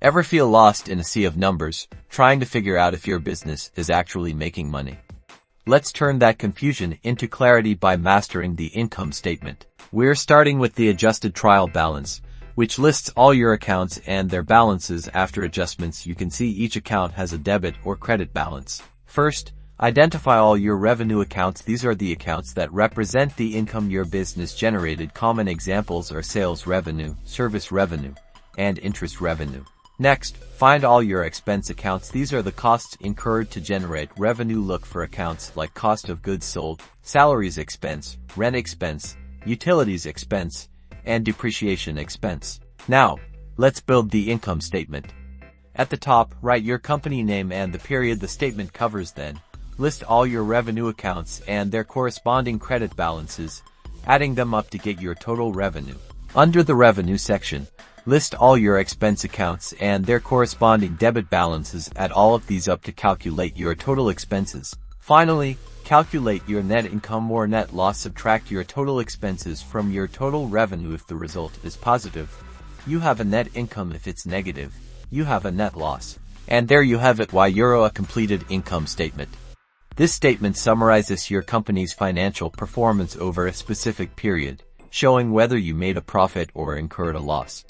Ever feel lost in a sea of numbers, trying to figure out if your business is actually making money? Let's turn that confusion into clarity by mastering the income statement. We're starting with the adjusted trial balance, which lists all your accounts and their balances after adjustments. You can see each account has a debit or credit balance. First, identify all your revenue accounts. These are the accounts that represent the income your business generated. Common examples are sales revenue, service revenue, and interest revenue. Next, find all your expense accounts. These are the costs incurred to generate revenue. Look for accounts like cost of goods sold, salaries expense, rent expense, utilities expense, and depreciation expense. Now, let's build the income statement. At the top, write your company name and the period the statement covers. Then, list all your revenue accounts and their corresponding credit balances, adding them up to get your total revenue. Under the revenue section, list all your expense accounts and their corresponding debit balances. Add all of these up to calculate your total expenses. Finally, calculate your net income or net loss. Subtract your total expenses from your total revenue. If the result is positive, you have a net income. If it's negative, you have a net loss. And there you have it. A completed income statement. This statement summarizes your company's financial performance over a specific period, showing whether you made a profit or incurred a loss.